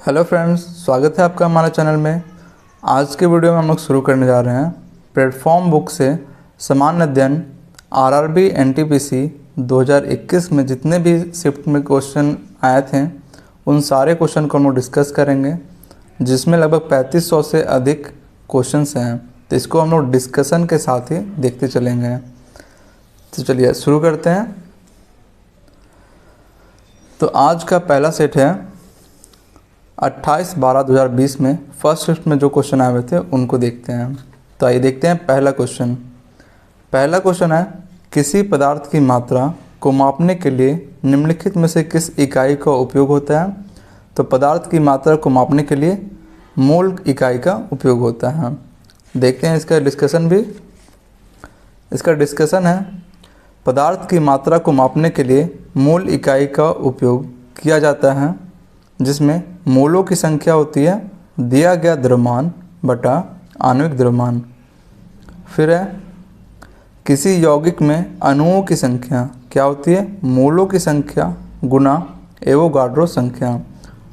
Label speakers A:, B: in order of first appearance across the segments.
A: Hello friends, स्वागत है आपका हमारे चैनल में। आज के वीडियो में हम लोग शुरू करने जा रहे हैं प्लेटफॉर्म बुक से सामान्य अध्ययन आरआरबी एनटीपीसी 2021 में जितने भी शिफ्ट में क्वेश्चन आए थे उन सारे क्वेश्चन को हम लोग डिस्कस करेंगे, जिसमें लगभग 3500 से अधिक क्वेश्चंस हैं। तो इसको हम लोग डिस्कशन के साथ ही देखते चलेंगे। तो चलिए शुरू करते हैं। तो आज का पहला सेट है 28/12/2020 में फर्स्ट शिफ्ट में जो क्वेश्चन आए हुए थे उनको देखते हैं। तो आइए देखते हैं पहला क्वेश्चन है किसी पदार्थ की मात्रा को मापने के लिए निम्नलिखित में से किस इकाई का उपयोग होता है। तो पदार्थ की मात्रा को मापने के लिए मोल इकाई का उपयोग होता है। देखते हैं इसका डिस्कशन भी। इसका डिस्कशन है पदार्थ की मात्रा को मापने के लिए मोल इकाई का उपयोग किया जाता है, जिसमें मोलों की संख्या होती है दिया गया द्रव्यमान बटा आणविक द्रव्यमान। फिर है किसी यौगिक में अणुओं की संख्या क्या होती है, मोलों की संख्या गुना एवोगाड्रो संख्या,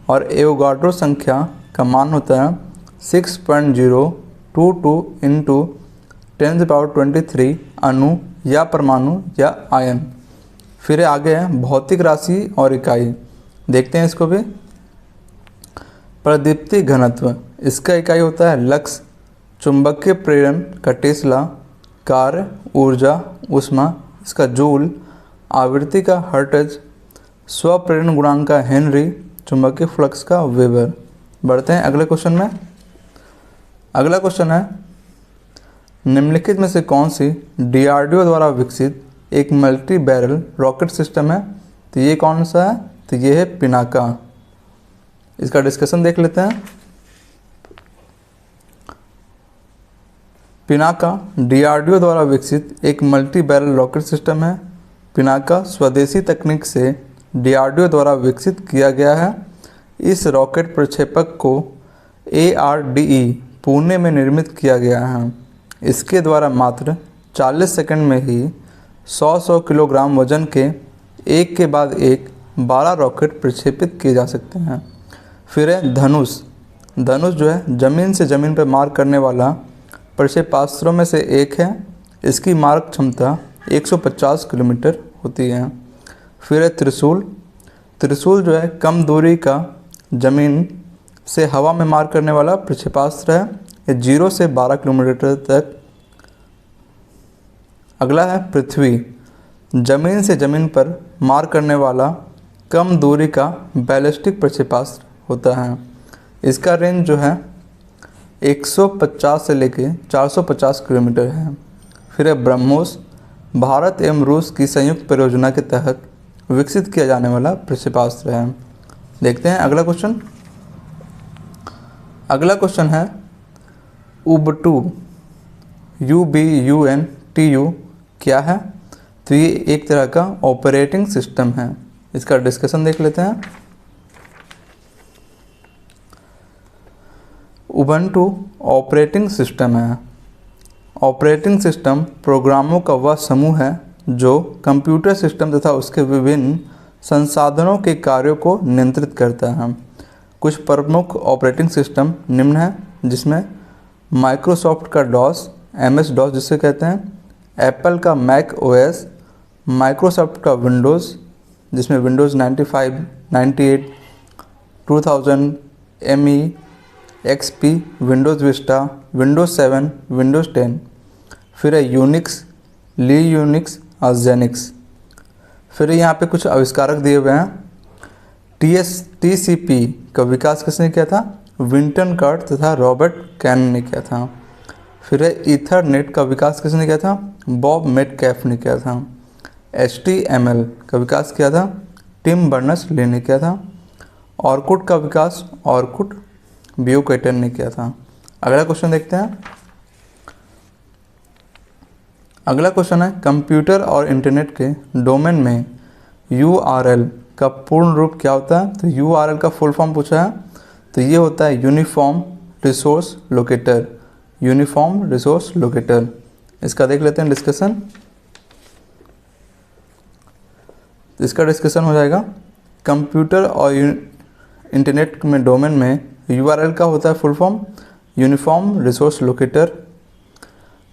A: और एवोगाड्रो संख्या का मान होता है 6.022 इंटू 10⁻23 अणु या परमाणु या आयन। फिर आगे है भौतिक राशि और इकाई। देखते हैं इसको भी। प्रदीप्ति घनत्व, इसका इकाई होता है लक्स। चुंबकीय प्रेरण का टेस्ला। कार्य ऊर्जा ऊष्मा, इसका जूल। आवृत्ति का हर्ट्ज। स्वप्रेरण गुणांक का हेनरी। चुंबकीय फ्लक्स का वेबर। बढ़ते हैं अगले क्वेश्चन में। अगला क्वेश्चन है निम्नलिखित में से कौन सी डीआरडीओ द्वारा विकसित एक मल्टी बैरल रॉकेट सिस्टम है। तो ये कौन सा है, तो ये है पिनाका। इसका डिस्कशन देख लेते हैं। पिनाका डीआरडीओ द्वारा विकसित एक मल्टी बैरल रॉकेट सिस्टम है। पिनाका स्वदेशी तकनीक से डीआरडीओ द्वारा विकसित किया गया है। इस रॉकेट प्रक्षेपक को ARDE पुणे में निर्मित किया गया है। इसके द्वारा मात्र 40 सेकंड में ही 100 किलोग्राम वजन के एक के बाद एक 12 रॉकेट प्रक्षेपित किए जा सकते हैं। फिर है धनुष जो है ज़मीन से ज़मीन पर मार करने वाला प्रक्षेपास्त्रों में से एक है। इसकी मारक क्षमता 150 किलोमीटर होती है। फिर है त्रिशूल जो है कम दूरी का ज़मीन से हवा में मार करने वाला प्रक्षेपास्त्र है। ये 0 से 12 किलोमीटर तक। अगला है पृथ्वी, ज़मीन से ज़मीन पर मार करने वाला कम दूरी का बैलिस्टिक प्रक्षेपास्त्र होता है। इसका रेंज जो है 150 से लेके 450 किलोमीटर है। फिर है ब्रह्मोस, भारत एवं रूस की संयुक्त परियोजना के तहत विकसित किया जाने वाला प्रक्षेपास्त्र है। देखते हैं अगला क्वेश्चन। अगला क्वेश्चन है उबुंटू UBUNTU क्या है। तो ये एक तरह का ऑपरेटिंग सिस्टम है। इसका डिस्कशन देख लेते हैं। उबुंटू ऑपरेटिंग सिस्टम है। ऑपरेटिंग सिस्टम प्रोग्रामों का वह समूह है जो कंप्यूटर सिस्टम तथा उसके विभिन्न संसाधनों के कार्यों को नियंत्रित करता है। कुछ प्रमुख ऑपरेटिंग सिस्टम निम्न है, जिसमें माइक्रोसॉफ्ट का DOS MS DOS जिसे कहते हैं, एप्पल का मैक OS, माइक्रोसॉफ्ट का विंडोज़ जिसमें Windows 95, 98, 2000, ME, XP, Windows Vista, Windows 7, Windows 10। फिर है यूनिक्स, लिनक्स और जेनिक्स। फिर यहाँ पे कुछ आविष्कारक दिए हुए हैं। TCP का विकास किसने किया था, विंटन कार्ट तथा रॉबर्ट कैन ने किया था। फिर है ईथरनेट का विकास किसने किया था, बॉब मेटकैफ ने किया था। HTML का विकास किया था टिम बर्नर्स-ली ने किया था। ऑरकुट का विकास ऑरकुट ब्यूकेटन ने किया था। अगला क्वेश्चन देखते हैं। अगला क्वेश्चन है कंप्यूटर और इंटरनेट के डोमेन में URL का पूर्ण रूप क्या होता है। तो URL का फुल फॉर्म पूछा है, तो ये होता है यूनिफॉर्म रिसोर्स लोकेटर। इसका देख लेते हैं डिस्कशन। इसका डिस्कशन हो जाएगा कंप्यूटर और इंटरनेट में डोमेन में URL का होता है full form uniform resource locator.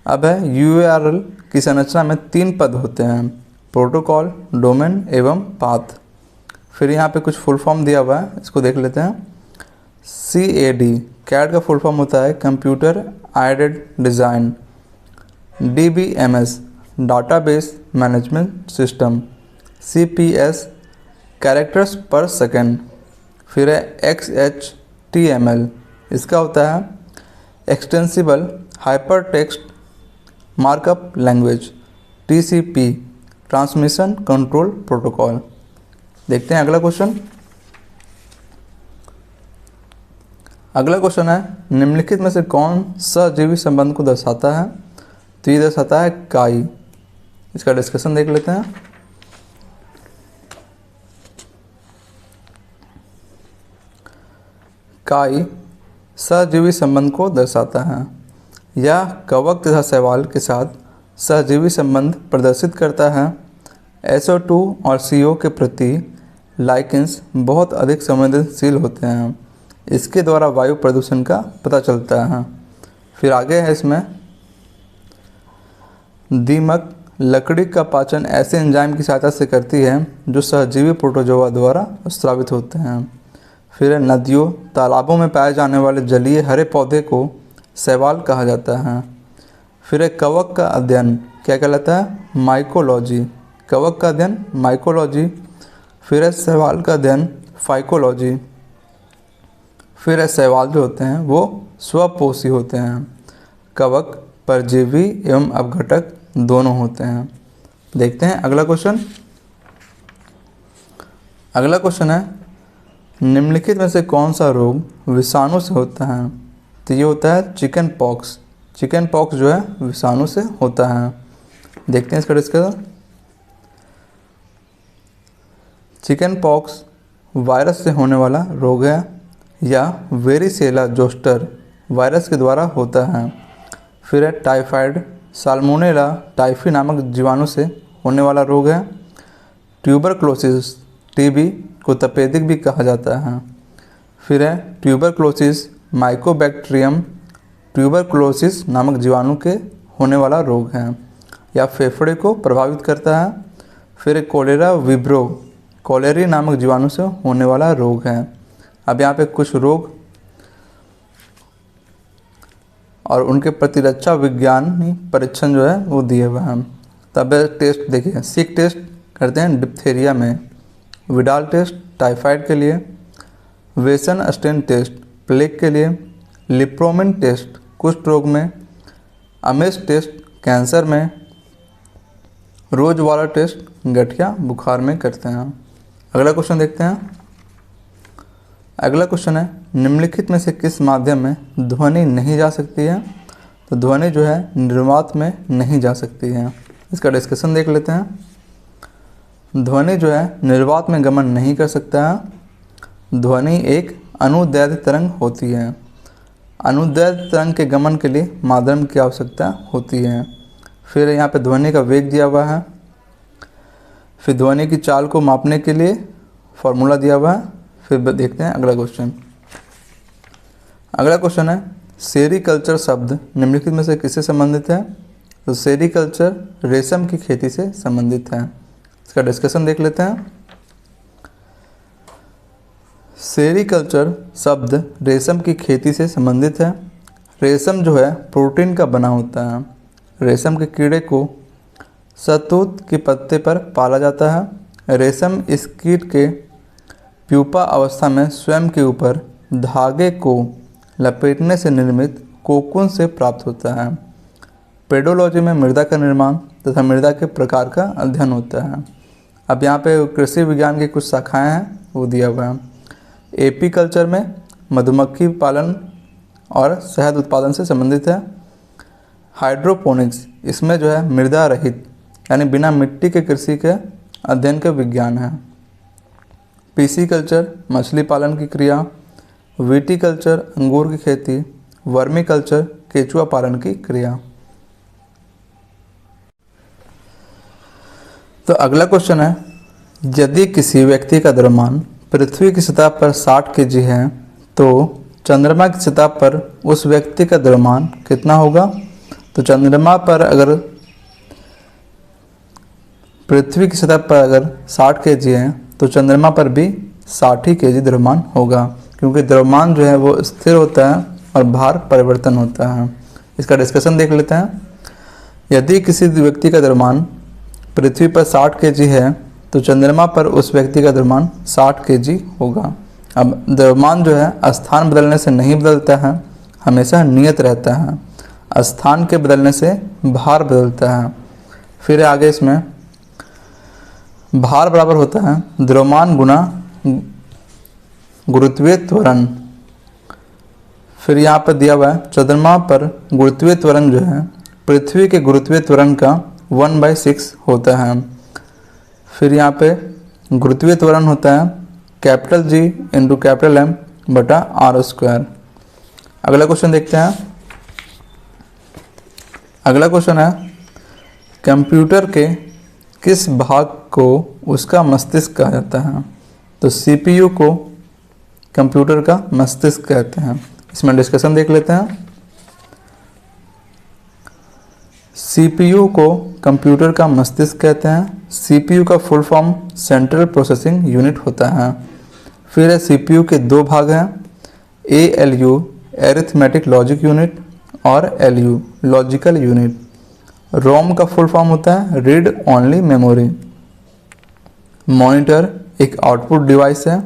A: अब है URL की संरचना में 3 पद होते हैं, प्रोटोकॉल, डोमेन एवं पाथ। फिर यहाँ पे कुछ फुल फॉर्म दिया हुआ है, इसको देख लेते हैं। CAD का फुल फॉर्म होता है computer aided design. DBMS database management system. CPS characters पर सेकेंड। फिर है XHTML, इसका होता है extensible hyper text markup language. TCP transmission control protocol. देखते हैं अगला क्वेश्चन। अगला क्वेश्चन है निम्नलिखित में से कौन सहजीवी संबंध को दर्शाता है? तो ये दर्शाता है काई। इसका डिस्कशन देख लेते हैं। काई सहजीवी संबंध को दर्शाता है। यह कवक तथा शैवाल के साथ सहजीवी संबंध प्रदर्शित करता है। SO2 और CO के प्रति लाइकेंस बहुत अधिक संवेदनशील होते हैं। इसके द्वारा वायु प्रदूषण का पता चलता है। फिर आगे है इसमें दीमक लकड़ी का पाचन ऐसे एंजाइम की सहायता से करती है जो सहजीवी प्रोटोजोआ द्वारा स्रावित होते हैं। फिर है नदियों तालाबों में पाए जाने वाले जलीय हरे पौधे को शैवाल कहा जाता है। फिर है कवक का अध्ययन क्या कहलाता है? माइकोलॉजी। कवक का अध्ययन माइकोलॉजी। फिर है शैवाल का अध्ययन फाइकोलॉजी। फिर है शैवाल जो होते हैं वो स्वपोषी होते हैं। कवक परजीवी एवं अपघटक दोनों होते हैं। देखते हैं अगला क्वेश्चन। अगला क्वेश्चन है निम्नलिखित में से कौन सा रोग विषाणु से होता है? तो ये होता है चिकन पॉक्स। चिकन पॉक्स जो है विषाणु से होता है। देखते हैं इसका डिस्कशन। चिकन पॉक्स वायरस से होने वाला रोग है या वेरिसेला जोस्टर वायरस के द्वारा होता है। फिर है टाइफाइड साल्मोनेला टाइफी नामक जीवाणु से होने वाला रोग है। ट्यूबरक्लोसिस TB को तपेदिक भी कहा जाता है। फिर है ट्यूबरक्लोसिस माइकोबैक्टीरियम ट्यूबरक्लोसिस नामक जीवाणु के होने वाला रोग है या फेफड़े को प्रभावित करता है। फिर कोलेरा विब्रो कोलेरी नामक जीवाणु से होने वाला रोग है। अब यहाँ पे कुछ रोग और उनके प्रतिरक्षा विज्ञानी परीक्षण जो है वो दिए हुए हैं। तब टेस्ट देखिए, सिक टेस्ट करते हैं डिप्थेरिया में, विडाल टेस्ट टाइफाइड के लिए, वेसन स्टेन टेस्ट प्लेग के लिए, लिप्रोमिन टेस्ट कुष्ठ रोग में, अमेस टेस्ट कैंसर में, रोज वाला टेस्ट गठिया बुखार में करते हैं। अगला क्वेश्चन देखते हैं। अगला क्वेश्चन है निम्नलिखित में से किस माध्यम में ध्वनि नहीं जा सकती है? तो ध्वनि जो है निर्वात में नहीं जा सकती है। इसका डिस्कशन देख लेते हैं। ध्वनि जो है निर्वात में गमन नहीं कर सकता है। ध्वनि एक अनुदैर्घ्य तरंग होती है। अनुदैर्घ्य तरंग के गमन के लिए माध्यम की आवश्यकता होती है। फिर यहाँ पे ध्वनि का वेग दिया हुआ है। फिर ध्वनि की चाल को मापने के लिए फॉर्मूला दिया हुआ है। फिर देखते हैं अगला क्वेश्चन। अगला क्वेश्चन है सेरीकल्चर शब्द निम्नलिखित में से किससे संबंधित है? तो सेरीकल्चर रेशम की खेती से संबंधित है। इसका डिस्कशन देख लेते हैं। सेरीकल्चर शब्द रेशम की खेती से संबंधित है। रेशम जो है प्रोटीन का बना होता है। रेशम के कीड़े को शहतूत के पत्ते पर पाला जाता है। रेशम इस कीट के प्यूपा अवस्था में स्वयं के ऊपर धागे को लपेटने से निर्मित कोकून से प्राप्त होता है। पेडोलॉजी में मृदा का निर्माण तथा मृदा के प्रकार का अध्ययन होता है। अब यहाँ पे कृषि विज्ञान की कुछ शाखाएं हैं वो दिया हुआ है। एपीकल्चर में मधुमक्खी पालन और शहद उत्पादन से संबंधित है। हाइड्रोपोनिक्स इसमें जो है मृदा रहित यानी बिना मिट्टी के कृषि के अध्ययन का विज्ञान है। पीसीकल्चर मछली पालन की क्रिया। विटीकल्चर अंगूर की खेती। वर्मीकल्चर केचुआ पालन की क्रिया। तो अगला क्वेश्चन है यदि किसी व्यक्ति का द्रव्यमान पृथ्वी की सतह पर 60 केजी है तो चंद्रमा की सतह पर उस व्यक्ति का द्रव्यमान कितना होगा? तो चंद्रमा पर अगर पृथ्वी की सतह पर अगर 60 केजी है तो चंद्रमा पर भी 60 ही केजी द्रव्यमान होगा, क्योंकि द्रव्यमान जो है वो स्थिर होता है और भार परिवर्तन होता है। इसका डिस्कशन देख लेते हैं। यदि किसी व्यक्ति का द्रव्यमान पृथ्वी पर 60 केजी है तो चंद्रमा पर उस व्यक्ति का द्रव्यमान 60 केजी होगा। अब द्रव्यमान जो है स्थान बदलने से नहीं बदलता है, हमेशा नियत रहता है। स्थान के बदलने से भार बदलता है। फिर आगे इसमें भार बराबर होता है द्रव्यमान गुना गुरुत्वीय त्वरण। फिर यहाँ पर दिया हुआ है चंद्रमा पर गुरुत्वीय त्वरण जो है पृथ्वी के गुरुत्वीय त्वरण का 1/6 होता है। फिर यहाँ पे गुरुत्वीय त्वरण होता है capital G into capital M बटा R²। अगला क्वेश्चन देखते हैं। अगला क्वेश्चन है कंप्यूटर के किस भाग को उसका मस्तिष्क कहा जाता है? तो CPU को कंप्यूटर का मस्तिष्क कहते हैं। इसमें डिस्कशन देख लेते हैं। CPU को कंप्यूटर का मस्तिष्क कहते हैं। CPU का full form central processing unit होता है। फिर CPU के दो भाग हैं, ALU एरिथमेटिक लॉजिक यूनिट और LU लॉजिकल यूनिट। रोम का फुल फॉर्म होता है रीड ओनली मेमोरी। मॉनिटर एक आउटपुट डिवाइस है।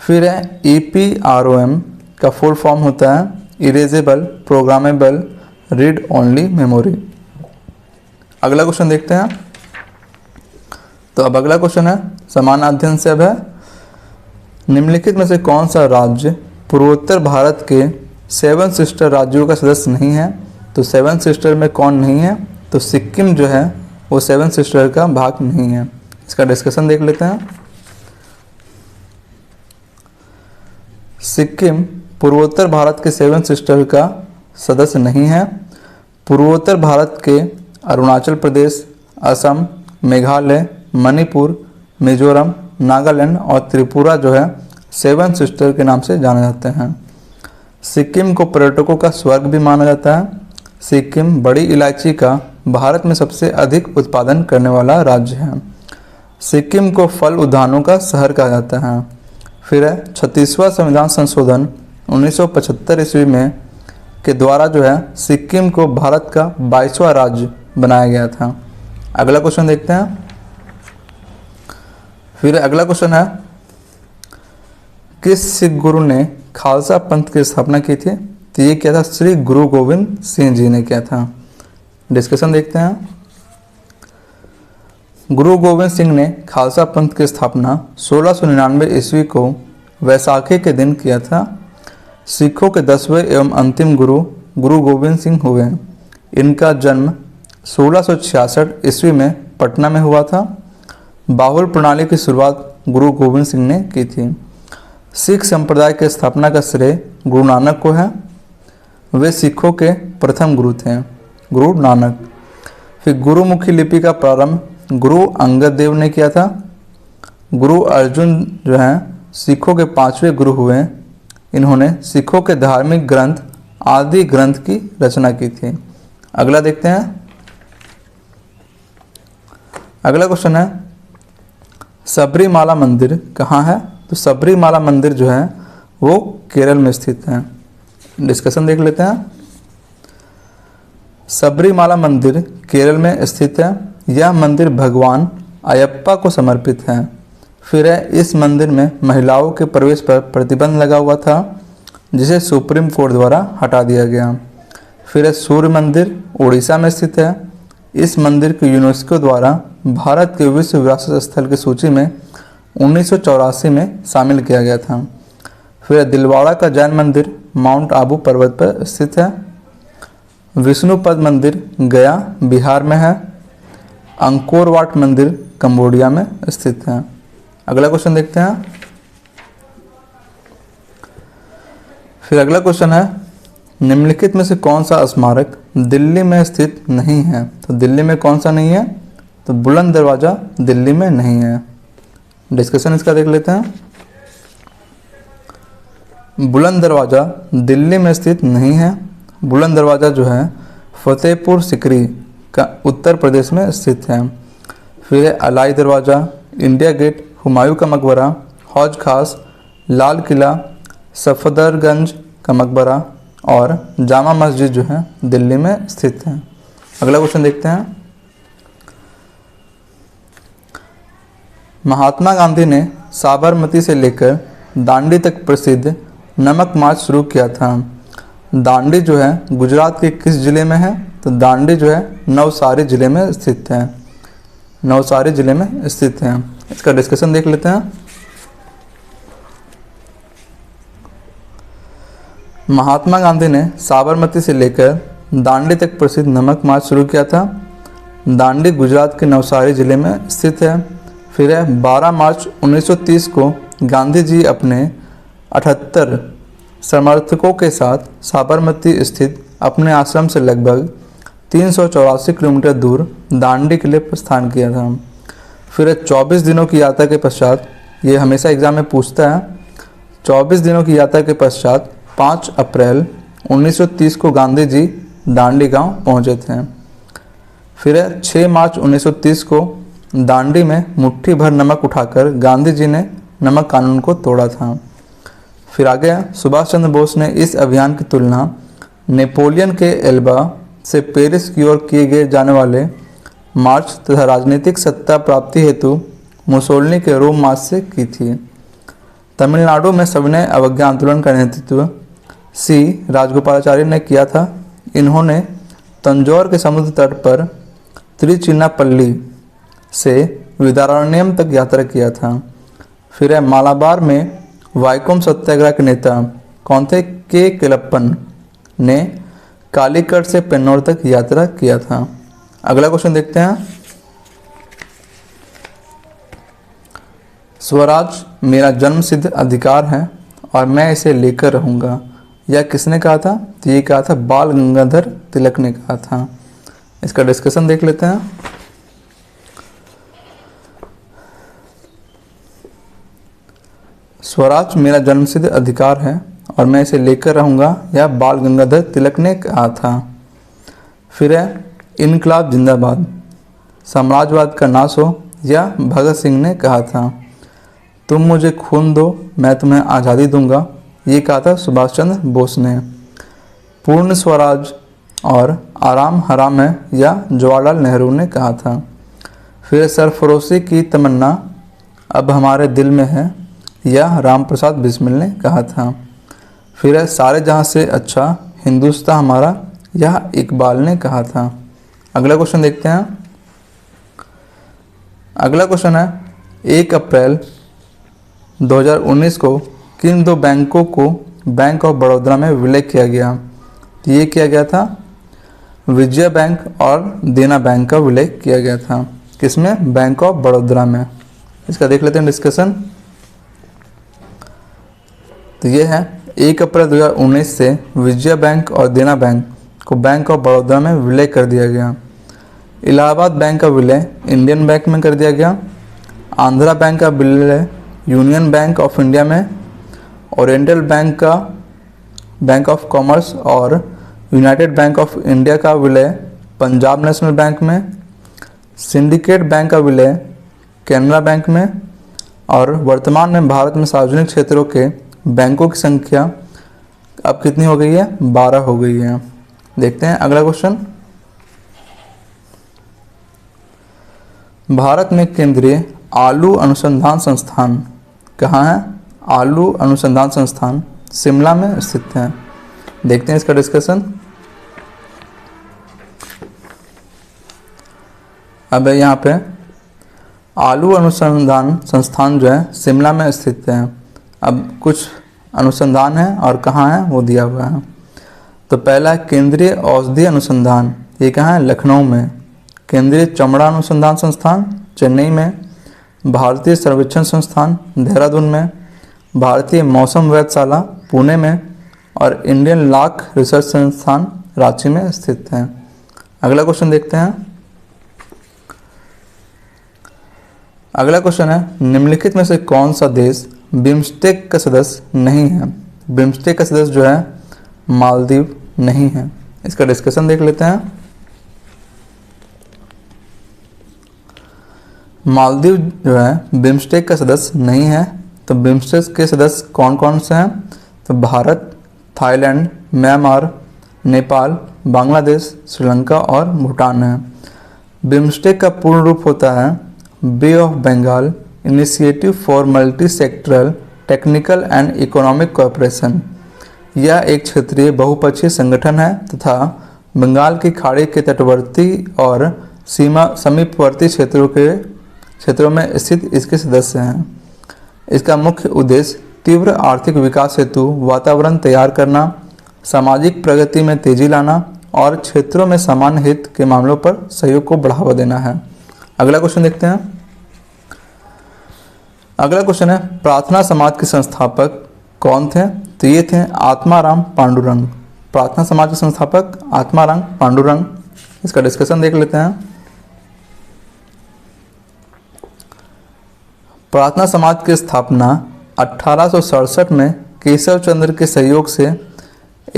A: फिर है EPROM का फुल फॉर्म होता है erasable programmable read only memory. अगला क्वेश्चन देखते हैं। तो अब अगला क्वेश्चन है समान अध्ययन से अब है निम्नलिखित में से कौन सा राज्य पूर्वोत्तर भारत के 7 सिस्टर राज्यों का सदस्य नहीं है? तो 7 सिस्टर में कौन नहीं है? तो सिक्किम जो है वो 7 सिस्टर का भाग नहीं है। इसका डिस्कशन देख लेते हैं। सिक्किम पूर्वोत्तर भारत के 7 सिस्टर का सदस्य नहीं है। पूर्वोत्तर भारत के अरुणाचल प्रदेश, असम, मेघालय, मणिपुर, मिजोरम, नागालैंड और त्रिपुरा जो है 7 सिस्टर के नाम से जाने जाते हैं। सिक्किम को पर्यटकों का स्वर्ग भी माना जाता है। सिक्किम बड़ी इलायची का भारत में सबसे अधिक उत्पादन करने वाला राज्य है। सिक्किम को फल उद्यानों का शहर कहा जाता है। फिर है 36वां संविधान संशोधन 1975 ईस्वी में के द्वारा जो है सिक्किम को भारत का 22वां राज्य बनाया गया था। अगला क्वेश्चन देखते हैं। फिर अगला क्वेश्चन है किस सिख गुरु ने खालसा पंथ की स्थापना की थी? तो ये क्या था? श्री गुरु गोविंद सिंह जी ने किया था। डिस्कशन देखते हैं। गुरु गोविंद सिंह ने खालसा पंथ की स्थापना 1699 ईस्वी को वैसाखी के दिन किया था। सिखों के 10वें एवं अंतिम गुरु गुरु गोविंद सिंह हुए। इनका जन्म 1666 ईस्वी में पटना में हुआ था। बाहुल प्रणाली की शुरुआत गुरु गोविंद सिंह ने की थी। सिख संप्रदाय के स्थापना का श्रेय गुरु नानक को है। वे सिखों के प्रथम गुरु थे, गुरु नानक। फिर गुरुमुखी लिपि का प्रारंभ गुरु अंगद देव ने किया था। गुरु अर्जुन जो हैं सिखों के 5वें गुरु हुए। इन्होंने सिखों के धार्मिक ग्रंथ आदि ग्रंथ की रचना की थी। अगला देखते हैं। अगला क्वेश्चन है सबरीमाला मंदिर कहाँ है? तो सबरीमाला मंदिर जो है वो केरल में स्थित है। डिस्कशन देख लेते हैं। सबरीमाला मंदिर केरल में स्थित है। यह मंदिर भगवान अयप्पा को समर्पित है। फिर है इस मंदिर में महिलाओं के प्रवेश पर प्रतिबंध लगा हुआ था, जिसे सुप्रीम कोर्ट द्वारा हटा दिया गया। फिर है सूर्य मंदिर उड़ीसा में स्थित है। इस मंदिर को यूनेस्को द्वारा भारत के विश्व विरासत स्थल की सूची में 1984 में शामिल किया गया था। फिर दिलवाड़ा का जैन मंदिर माउंट आबू पर्वत पर स्थित है। विष्णुपद मंदिर गया बिहार में है। अंकोर वाट मंदिर कंबोडिया में स्थित है। अगला क्वेश्चन देखते हैं। फिर अगला क्वेश्चन है निम्नलिखित में से कौन सा स्मारक दिल्ली में स्थित नहीं है? तो दिल्ली में कौन सा नहीं है? तो बुलंद दरवाज़ा दिल्ली में नहीं है। डिस्कशन इसका देख लेते हैं। बुलंद दरवाज़ा दिल्ली में स्थित नहीं है। बुलंद दरवाज़ा जो है फतेहपुर सिकरी का उत्तर प्रदेश में स्थित है। फिर है अलाई दरवाज़ा, इंडिया गेट, हुमायूं का मकबरा, हौज खास, लाल किला, सफदरगंज का मकबरा और जामा मस्जिद जो है दिल्ली में स्थित है। अगला क्वेश्चन देखते हैं। महात्मा गांधी ने साबरमती से लेकर दांडी तक प्रसिद्ध नमक मार्च शुरू किया था। दांडी जो है गुजरात के किस ज़िले में है? तो दांडी जो है नवसारी ज़िले में स्थित है। नवसारी ज़िले में स्थित है। इसका डिस्कशन देख लेते हैं। महात्मा गांधी ने साबरमती से लेकर दांडी तक प्रसिद्ध नमक मार्च शुरू किया था। दांडी गुजरात के नवसारी ज़िले में स्थित है। फिर है 12 मार्च 1930 को गांधी जी अपने 78 समर्थकों के साथ साबरमती स्थित अपने आश्रम से लगभग 384 किलोमीटर दूर दांडी के लिए प्रस्थान किया था। फिर 24 दिनों की यात्रा के पश्चात, ये हमेशा एग्जाम में पूछता है, 24 दिनों की यात्रा के पश्चात 5 अप्रैल 1930 को गांधी जी दांडी गांव पहुंचे थे। फिर 6 मार्च 1930 को दांडी में मुट्ठी भर नमक उठाकर गांधी जी ने नमक कानून को तोड़ा था। फिर आगे सुभाष चंद्र बोस ने इस अभियान की तुलना नेपोलियन के एल्बा से पेरिस की ओर किए गए जाने वाले मार्च तथा राजनीतिक सत्ता प्राप्ति हेतु मुसोलिनी के रोम मार्च से की थी। तमिलनाडु में सविनय अवज्ञा आंदोलन का नेतृत्व सी राजगोपालाचारी ने किया था। इन्होंने तंजौर के समुद्र तट पर त्रिचिन्नापल्ली से विदारण्यम तक यात्रा किया था। फिर है मालाबार में वाइकोम सत्याग्रह के नेता कौन थे? के केलप्पन ने कालीकट से पेन्नौर तक यात्रा किया था। अगला क्वेश्चन देखते हैं। स्वराज मेरा जन्मसिद्ध अधिकार है और मैं इसे लेकर रहूँगा, यह किसने कहा था? तो ये कहा था बाल गंगाधर तिलक ने कहा था। इसका डिस्कशन देख लेते हैं। स्वराज मेरा जन्मसिद्ध अधिकार है और मैं इसे लेकर रहूँगा, यह बाल गंगाधर तिलक ने कहा था। फिर है इनकलाब जिंदाबाद, साम्राज्यवाद का नाश हो, यह भगत सिंह ने कहा था। तुम मुझे खून दो मैं तुम्हें आज़ादी दूंगा, ये कहा था सुभाष चंद्र बोस ने। पूर्ण स्वराज और आराम हराम है, यह जवाहरलाल नेहरू ने कहा था। फिर सरफरोशी की तमन्ना अब हमारे दिल में है, यह राम प्रसाद बिस्मिल ने कहा था। फिर सारे जहाँ से अच्छा हिंदुस्तान हमारा, यह इकबाल ने कहा था। अगला क्वेश्चन देखते हैं। अगला क्वेश्चन है 1 अप्रैल 2019 को किन दो बैंकों को बैंक ऑफ बड़ौदा में विलय किया गया? तो ये किया गया था विजया बैंक और देना बैंक का विलय किया गया था। किसमें? बैंक ऑफ बड़ौदा में। इसका देख लेते हैं डिस्कशन। तो ये है 1 अप्रैल 2019 से विजया बैंक और देना बैंक को बैंक ऑफ बड़ौदा में विलय कर दिया गया। इलाहाबाद बैंक का विलय इंडियन बैंक में कर दिया गया। आंध्रा बैंक का विलय यूनियन बैंक ऑफ इंडिया में। ओरिएंटल बैंक का बैंक ऑफ कॉमर्स और यूनाइटेड बैंक ऑफ इंडिया का विलय पंजाब नेशनल बैंक में। सिंडिकेट बैंक का विलय कैनरा बैंक में। और वर्तमान में भारत में सार्वजनिक क्षेत्रों के बैंकों की संख्या अब कितनी हो गई है? 12 हो गई है। देखते हैं अगला क्वेश्चन। भारत में केंद्रीय आलू अनुसंधान संस्थान कहाँ है? आलू अनुसंधान संस्थान शिमला में स्थित है। देखते हैं इसका डिस्कशन। अब यहाँ पे आलू अनुसंधान संस्थान जो है शिमला में स्थित है। अब कुछ अनुसंधान है और कहाँ है वो दिया हुआ है। तो पहला केंद्रीय औषधि अनुसंधान, ये कहाँ है? लखनऊ में। केंद्रीय चमड़ा अनुसंधान संस्थान चेन्नई में। भारतीय सर्वेक्षण संस्थान देहरादून में। भारतीय मौसम वेधशाला पुणे में। और इंडियन लाख रिसर्च संस्थान रांची में स्थित है। अगला क्वेश्चन देखते हैं। अगला क्वेश्चन है निम्नलिखित में से कौन सा देश बिम्स्टेक का सदस्य नहीं है? बिम्स्टेक का सदस्य जो है मालदीव नहीं है। इसका डिस्कशन देख लेते हैं। मालदीव जो है बिम्स्टेक का सदस्य नहीं है। तो बिम्स्टेक के सदस्य कौन कौन से हैं? तो भारत, थाईलैंड, म्यांमार, नेपाल, बांग्लादेश, श्रीलंका और भूटान है। बिम्स्टेक का पूर्ण रूप होता है बे of Bengal initiative for multi sectoral technical and economic cooperation. यह एक क्षेत्रीय बहुपक्षीय संगठन है तथा बंगाल की खाड़ी के तटवर्ती और समीपवर्ती क्षेत्रों में स्थित इसके सदस्य हैं। इसका मुख्य उद्देश्य तीव्र आर्थिक विकास हेतु वातावरण तैयार करना, सामाजिक प्रगति में तेजी लाना और क्षेत्रों में सामान्य हित के मामलों पर सहयोग को बढ़ावा देना है। अगला क्वेश्चन देखते हैं। अगला क्वेश्चन है प्रार्थना समाज के संस्थापक कौन थे? तो ये थे आत्माराम पांडुरंग। प्रार्थना समाज के संस्थापक आत्माराम पांडुरंग। इसका डिस्कशन देख लेते हैं। प्रार्थना समाज की स्थापना 1867 में केशव चंद्र के सहयोग से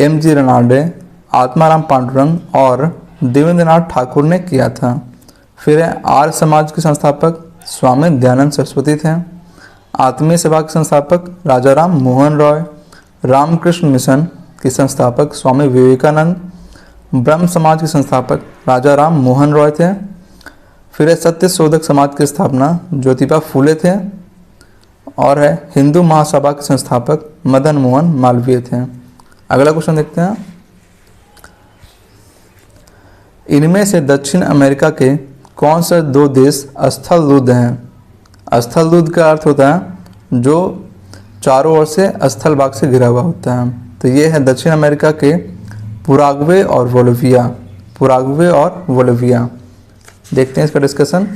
A: M.G. रनाडे, आत्माराम पांडुरंग और देवेंद्रनाथ ठाकुर ने किया था। फिर आर्य समाज के संस्थापक स्वामी दयानंद सरस्वती थे। आत्मीय सभा के संस्थापक राजा राम मोहन रॉय। रामकृष्ण मिशन के संस्थापक स्वामी विवेकानंद। ब्रह्म समाज के संस्थापक राजा राम मोहन रॉय थे। फिर सत्य शोधक समाज की स्थापना ज्योतिबा फूले थे। और है हिंदू महासभा के संस्थापक मदन मोहन मालवीय थे। अगला क्वेश्चन देखते हैं। इनमें से दक्षिण अमेरिका के कौन से दो देश स्थल दूध हैं? स्थल दूध का अर्थ होता है जो चारों ओर से स्थल भाग से घिरा हुआ होता है। तो ये है दक्षिण अमेरिका के पुराग्वे और बोलिविया। पुराग्वे और बोलिविया। देखते हैं इसका डिस्कशन।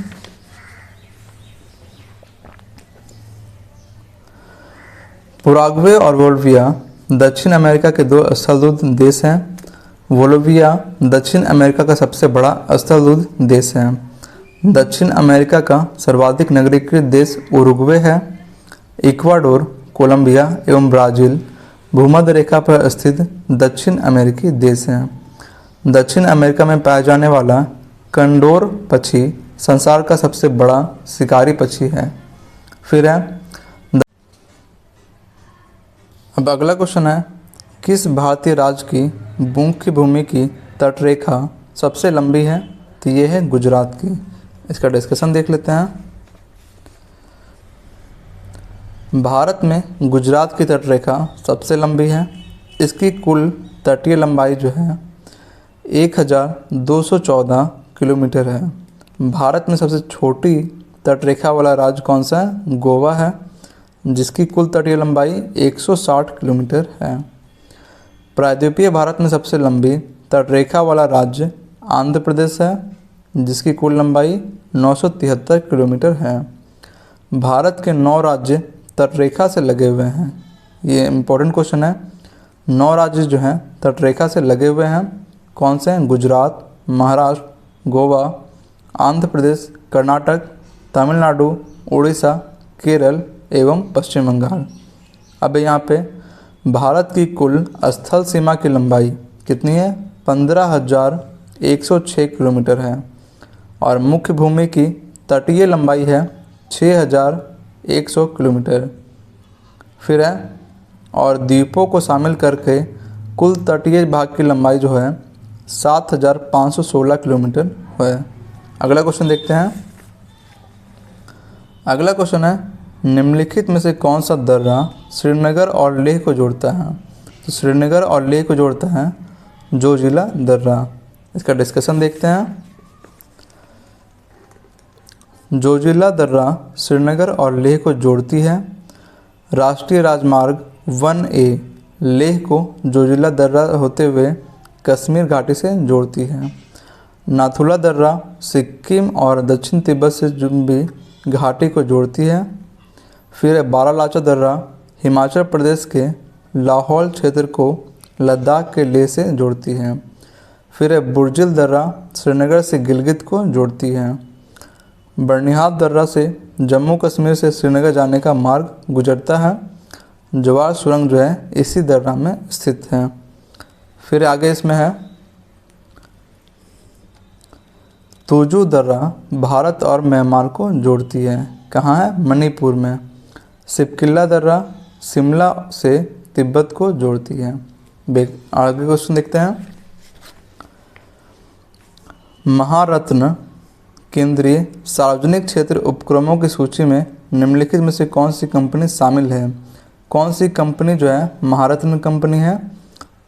A: पुराग्वे और बोलिविया दक्षिण अमेरिका के दो स्थलदूत देश हैं। बोलिविया दक्षिण अमेरिका का सबसे बड़ा स्थलदूत देश है। दक्षिण अमेरिका का सर्वाधिक नागरिकृत देश उरुग्वे है। इक्वाडोर, कोलंबिया एवं ब्राज़ील भूमध्य रेखा पर स्थित दक्षिण अमेरिकी देश हैं। दक्षिण अमेरिका में पाया जाने वाला कंडोर पक्षी संसार का सबसे बड़ा शिकारी पक्षी है। फिर है अब अगला क्वेश्चन है किस भारतीय राज्य की मुख्य भूमि की तटरेखा सबसे लंबी है? तो ये है गुजरात की। इसका डिस्कशन देख लेते हैं। भारत में गुजरात की तटरेखा सबसे लंबी है। इसकी कुल तटीय लंबाई जो है 1214 किलोमीटर है। भारत में सबसे छोटी तटरेखा वाला राज्य कौन सा है? गोवा है, जिसकी कुल तटीय लंबाई 160 किलोमीटर है। प्रायद्वीपीय भारत में सबसे लंबी तटरेखा वाला राज्य आंध्र प्रदेश है, जिसकी कुल लंबाई 973 किलोमीटर है। भारत के 9 राज्य तटरेखा से लगे हुए हैं। ये इम्पोर्टेंट क्वेश्चन है। 9 राज्य जो हैं तटरेखा से लगे हुए हैं। कौन से हैं? गुजरात, महाराष्ट्र, गोवा, आंध्र प्रदेश, कर्नाटक, तमिलनाडु, उड़ीसा, केरल एवं पश्चिम बंगाल। अब यहाँ पे भारत की कुल स्थल सीमा की लंबाई कितनी है? 15,106 किलोमीटर है और मुख्य भूमि की तटीय लंबाई है 6,100 किलोमीटर। फिर है और द्वीपों को शामिल करके कुल तटीय भाग की लंबाई जो है 7,516 किलोमीटर है। अगला क्वेश्चन देखते हैं। अगला क्वेश्चन है निम्नलिखित में से कौन सा दर्रा श्रीनगर और लेह को जोड़ता है? तो श्रीनगर और लेह को जोड़ता है जोजिला दर्रा। इसका डिस्कशन देखते हैं। जोजिला दर्रा श्रीनगर और लेह को जोड़ती है। राष्ट्रीय राजमार्ग 1A लेह को जोजिला दर्रा होते हुए कश्मीर घाटी से जोड़ती है। नाथुला दर्रा सिक्किम और दक्षिण तिब्बत से जुम्बी घाटी को जोड़ती है। फिर बारालाचा दर्रा हिमाचल प्रदेश के लाहौल क्षेत्र को लद्दाख के लेह से जोड़ती है। फिर बुर्जिल दर्रा श्रीनगर से गिलगित को जोड़ती है। बर्निहाल दर्रा से जम्मू कश्मीर से श्रीनगर जाने का मार्ग गुजरता है। जवार सुरंग जो है इसी दर्रा में स्थित है। फिर आगे इसमें है तुजू दर्रा भारत और म्यांमार को जोड़ती है। कहाँ है? मणिपुर में। सिपकिल्ला दर्रा शिमला से तिब्बत को जोड़ती है। आगे क्वेश्चन देखते हैं। महारत्न केंद्रीय सार्वजनिक क्षेत्र उपक्रमों की सूची में निम्नलिखित में से कौन सी कंपनी शामिल है? कौन सी कंपनी जो है महारत्न कंपनी है?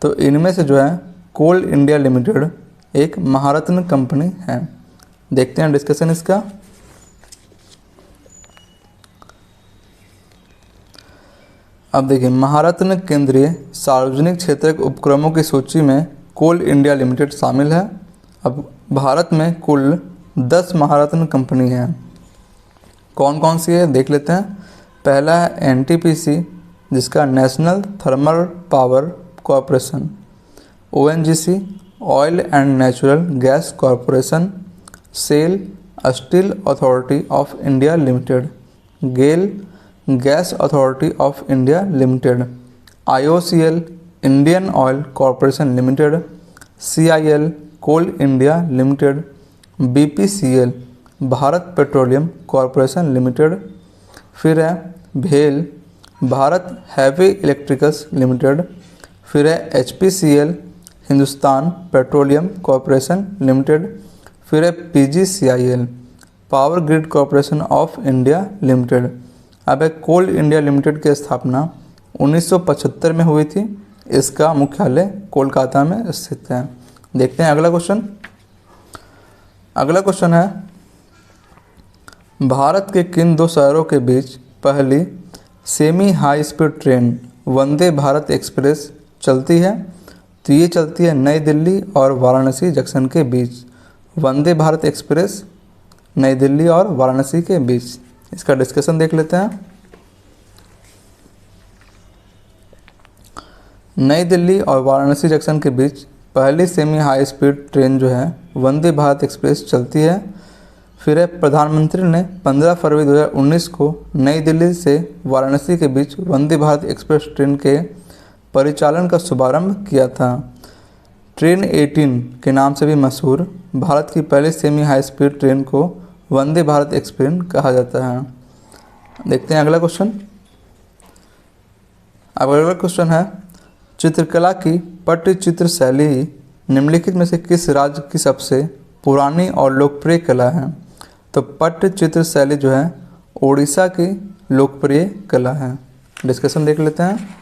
A: तो इनमें से जो है कोल इंडिया लिमिटेड एक महारत्न कंपनी है। देखते हैं डिस्कशन इसका। अब देखिए, महारत्न केंद्रीय सार्वजनिक क्षेत्र के उपक्रमों की सूची में कोल इंडिया लिमिटेड शामिल है। अब भारत में कुल 10 महारत्न कंपनी हैं। कौन कौन सी है देख लेते हैं। पहला है एनटीपीसी, जिसका National Thermal Power Corporation. ONGC, Oil and Natural Gas Corporation. SAIL, Steel Authority of India Limited. GAIL, Gas Authority of India Limited. IOCL, Indian Oil Corporation Limited. CIL, Coal India Limited. BPCL, Bharat Petroleum Corporation Limited. फिर है भेल, Bharat Heavy Electricals Limited. फिर है HPCL, Hindustan Petroleum Corporation Limited. फिर है PGCIL, Power Grid Corporation of India Limited. अब है कोल India limited की स्थापना 1975 में हुई थी। इसका मुख्यालय कोलकाता में स्थित है। देखते हैं अगला क्वेश्चन। अगला क्वेश्चन है भारत के किन दो शहरों के बीच पहली semi high speed train Vande Bharat express चलती है? तो ये चलती है नई दिल्ली और वाराणसी जंक्शन के बीच। वंदे भारत एक्सप्रेस नई दिल्ली और वाराणसी के बीच। इसका डिस्कशन देख लेते हैं। नई दिल्ली और वाराणसी जंक्शन के बीच पहली सेमी हाई स्पीड ट्रेन जो है वंदे भारत एक्सप्रेस चलती है। फिर है प्रधानमंत्री ने 15 फरवरी 2019 को नई दिल्ली से वाराणसी के बीच वंदे भारत एक्सप्रेस ट्रेन के परिचालन का शुभारंभ किया था। ट्रेन 18 के नाम से भी मशहूर भारत की पहली सेमी हाई स्पीड ट्रेन को वंदे भारत एक्सप्रेस कहा जाता है। देखते हैं अगला क्वेश्चन। अब अगला क्वेश्चन है चित्रकला की पट्टचित्र शैली निम्नलिखित में से किस राज्य की सबसे पुरानी और लोकप्रिय कला है? तो पट्टचित्र शैली जो है ओडिशा की लोकप्रिय कला है। डिस्कशन देख लेते हैं।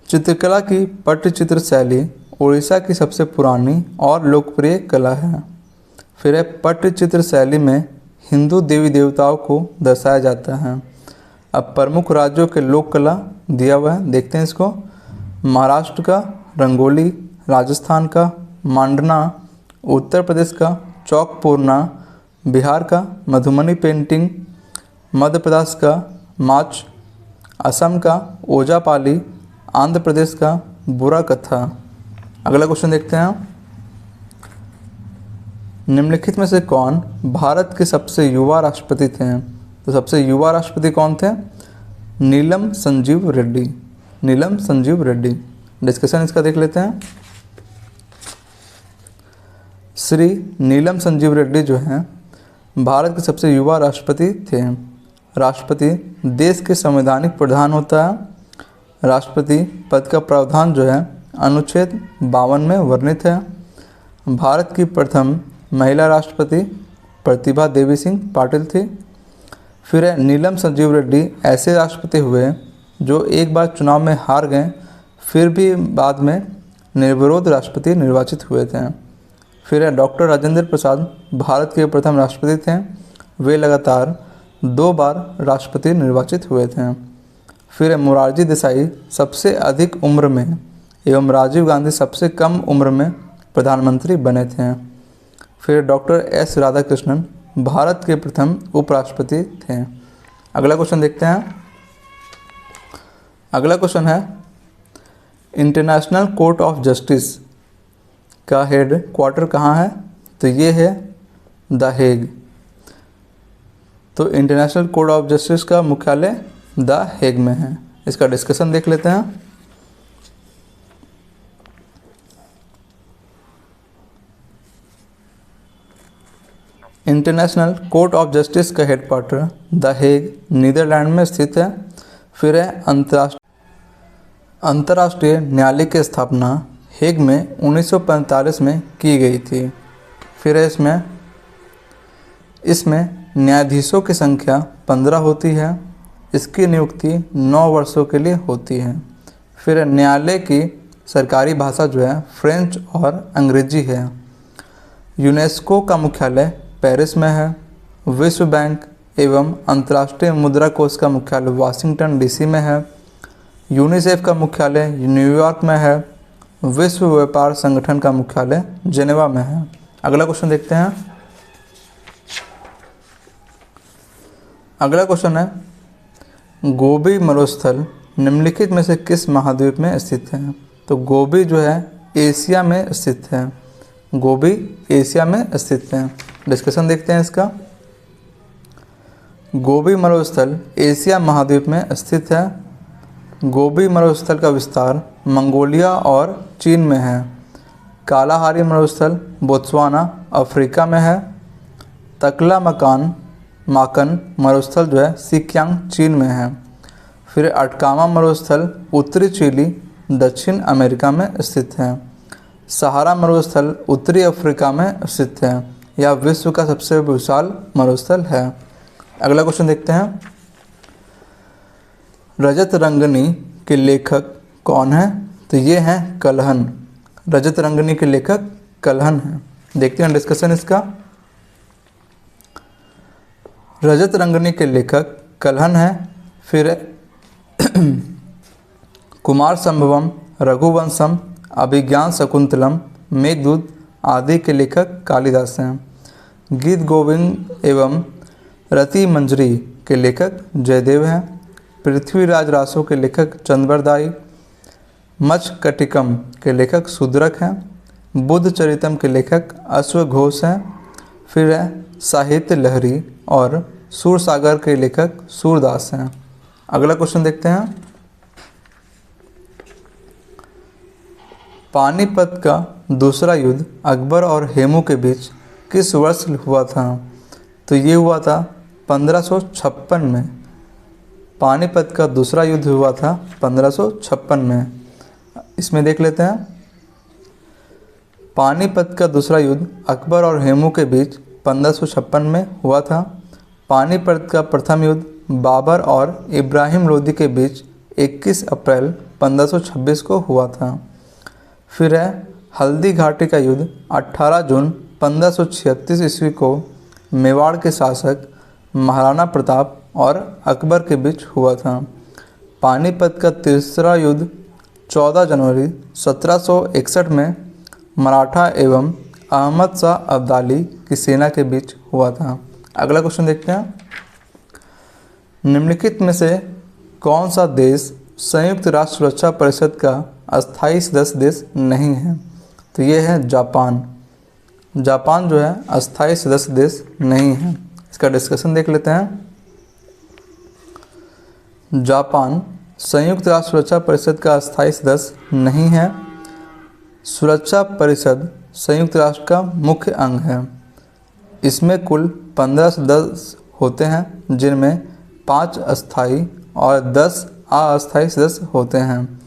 A: चित्रकला की पट्टचित्र शैली ओडिशा की सबसे पुरानी और लोकप्रिय कला है। फिर है पट्टचित्र शैली में हिंदू देवी देवताओं को दर्शाया जाता है। अब प्रमुख राज्यों के लोक कला दिया हुआ है, देखते हैं इसको। महाराष्ट्र का रंगोली, राजस्थान का मांडना, उत्तर प्रदेश का चौक पूर्णा, बिहार का मधुबनी पेंटिंग, मध्य प्रदेश का माच, असम का ओजापाली, आंध्र प्रदेश का बुरा कथा। अगला क्वेश्चन देखते हैं। निम्नलिखित में से कौन भारत के सबसे युवा राष्ट्रपति थे? तो सबसे युवा राष्ट्रपति कौन थे? नीलम संजीव रेड्डी। नीलम संजीव रेड्डी। डिस्कशन इसका देख लेते हैं। श्री नीलम संजीव रेड्डी जो हैं भारत के सबसे युवा राष्ट्रपति थे। राष्ट्रपति देश के संवैधानिक प्रधान होता है। राष्ट्रपति पद का प्रावधान जो है अनुच्छेद 52 में वर्णित है। भारत की प्रथम महिला राष्ट्रपति प्रतिभा देवी सिंह पाटिल थी। फिर है नीलम संजीव रेड्डी ऐसे राष्ट्रपति हुए जो एक बार चुनाव में हार गए, फिर भी बाद में निर्विरोध राष्ट्रपति निर्वाचित हुए थे। फिर है डॉक्टर राजेंद्र प्रसाद भारत के प्रथम राष्ट्रपति थे। वे लगातार 2 बार राष्ट्रपति निर्वाचित हुए थे। फिर है मोरारजी देसाई सबसे अधिक उम्र में एवं राजीव गांधी सबसे कम उम्र में प्रधानमंत्री बने थे। फिर डॉक्टर एस राधाकृष्णन भारत के प्रथम उपराष्ट्रपति थे। अगला क्वेश्चन देखते हैं। अगला क्वेश्चन है इंटरनेशनल कोर्ट ऑफ जस्टिस का हेड क्वार्टर कहाँ है? तो ये है द हेग। तो इंटरनेशनल कोर्ट ऑफ जस्टिस का मुख्यालय द हेग में है। इसका डिस्कशन देख लेते हैं। इंटरनेशनल कोर्ट ऑफ जस्टिस का हेडक्वार्टर द हेग नीदरलैंड में स्थित है। फिर है अंतर्राष्ट्रीय न्यायालय की स्थापना हेग में 1945 में की गई थी। फिर है इसमें न्यायाधीशों की संख्या 15 होती है। इसकी नियुक्ति 9 वर्षों के लिए होती है। फिर न्यायालय की सरकारी भाषा जो है फ्रेंच और अंग्रेजी है। यूनेस्को का मुख्यालय पेरिस में है। विश्व बैंक एवं अंतर्राष्ट्रीय मुद्रा कोष का मुख्यालय वाशिंगटन डीसी में है। यूनिसेफ का मुख्यालय न्यूयॉर्क में है। विश्व व्यापार संगठन का मुख्यालय जेनेवा में है। अगला क्वेश्चन देखते हैं। अगला क्वेश्चन है, गोबी मरुस्थल निम्नलिखित में से किस महाद्वीप में स्थित है? तो गोबी जो है एशिया में स्थित है। गोबी एशिया में स्थित है। डिस्कशन देखते हैं इसका। गोबी मरुस्थल एशिया महाद्वीप में स्थित है। गोबी मरुस्थल का विस्तार मंगोलिया और चीन में है। कालाहारी मरुस्थल बोत्सवाना अफ्रीका में है। तकला माकन मरुस्थल जो है सिक्यांग चीन में है। फिर अटकामा मरुस्थल उत्तरी चिली दक्षिण अमेरिका में स्थित है। सहारा मरुस्थल उत्तरी अफ्रीका में स्थित है। यह विश्व का सबसे विशाल मरुस्थल है। अगला क्वेश्चन देखते हैं। रजत रंगनी के लेखक कौन है? तो ये हैं कल्हन। रजत रंगनी के लेखक कल्हन हैं। देखते हैं डिस्कशन इसका। रजत रंगनी के लेखक कल्हन है। फिर कुमार संभवम, रघुवंशम, अभिज्ञान शकुंतलम, मेघदूत आदि के लेखक कालिदास हैं। गीत गोविंद एवं रति मंजरी के लेखक जयदेव हैं। पृथ्वीराज रासो के लेखक चंद्रबरदाई। मच्छकटिकम के लेखक शूद्रक हैं। बुद्ध चरितम के लेखक अश्वघोष हैं। फिर है साहित्य लहरी और सूरसागर के लेखक सूरदास हैं। अगला क्वेश्चन देखते हैं। पानीपत का दूसरा युद्ध अकबर और हेमू के बीच किस वर्ष हुआ था? तो ये हुआ था 1556 में। पानीपत का दूसरा युद्ध हुआ था 1556 में। इसमें देख लेते हैं। पानीपत का दूसरा युद्ध अकबर और हेमू के बीच 1556 में हुआ था। पानीपत का प्रथम युद्ध बाबर और इब्राहिम लोदी के बीच 21 अप्रैल 1526 को हुआ था। फिर है हल्दी घाटी का युद्ध 18 जून 1536 ईस्वी को मेवाड़ के शासक महाराणा प्रताप और अकबर के बीच हुआ था। पानीपत का तीसरा युद्ध 14 जनवरी 1761 में मराठा एवं अहमद शाह अब्दाली की सेना के बीच हुआ था। अगला क्वेश्चन देखते हैं। निम्नलिखित में से कौन सा देश संयुक्त राष्ट्र सुरक्षा परिषद का अस्थायी सदस्य देश नहीं है? तो ये है जापान। जापान जो है अस्थायी सदस्य देश नहीं है। इसका डिस्कशन देख लेते हैं। जापान संयुक्त राष्ट्र सुरक्षा परिषद का अस्थायी सदस्य नहीं है। सुरक्षा परिषद संयुक्त राष्ट्र का मुख्य अंग है। इसमें कुल 15 सदस्य होते हैं, जिनमें 5 अस्थायी और 10 अस्थायी सदस्य होते हैं।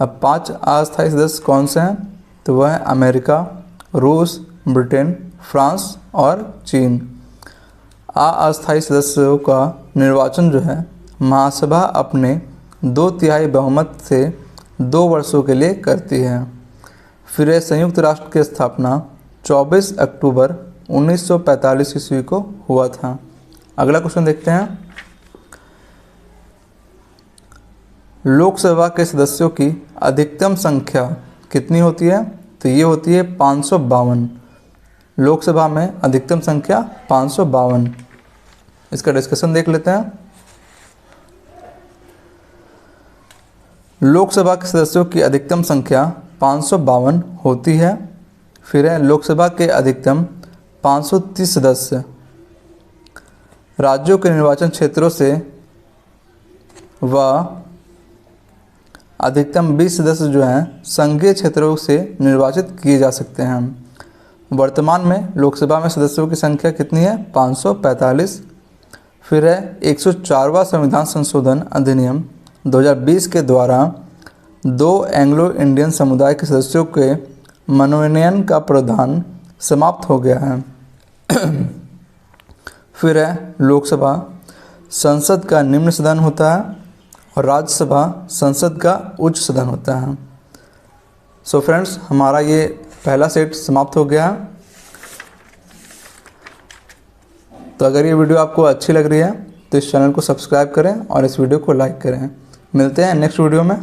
A: अब 5 अस्थायी सदस्य कौन से हैं? तो वह है अमेरिका, रूस, ब्रिटेन, फ्रांस और चीन। अस्थायी सदस्यों का निर्वाचन जो है महासभा अपने 2/3 बहुमत से 2 वर्षों के लिए करती है। फिर संयुक्त राष्ट्र की स्थापना 24 अक्टूबर 1945 ईस्वी को हुआ था। अगला क्वेश्चन देखते हैं। लोकसभा के सदस्यों की अधिकतम संख्या कितनी होती है? तो ये होती है 552। लोकसभा में अधिकतम संख्या 552। इसका डिस्कशन देख लेते हैं। लोकसभा के सदस्यों की अधिकतम संख्या 552 होती है। फिर है लोकसभा के अधिकतम 530 सदस्य राज्यों के निर्वाचन क्षेत्रों से व अधिकतम 20 सदस्य जो हैं संघीय क्षेत्रों से निर्वाचित किए जा सकते हैं। वर्तमान में लोकसभा में सदस्यों की संख्या कितनी है? 545। फिर है 104वां संविधान संशोधन अधिनियम 2020 के द्वारा 2 एंग्लो इंडियन समुदाय के सदस्यों के मनोनयन का प्रावधान समाप्त हो गया है। फिर है लोकसभा संसद का निम्न सदन होता है और राज्यसभा संसद का उच्च सदन होता है। सो फ्रेंड्स, हमारा ये पहला सेट समाप्त हो गया। तो अगर ये वीडियो आपको अच्छी लग रही है तो इस चैनल को सब्सक्राइब करें और इस वीडियो को लाइक करें। मिलते हैं नेक्स्ट वीडियो में।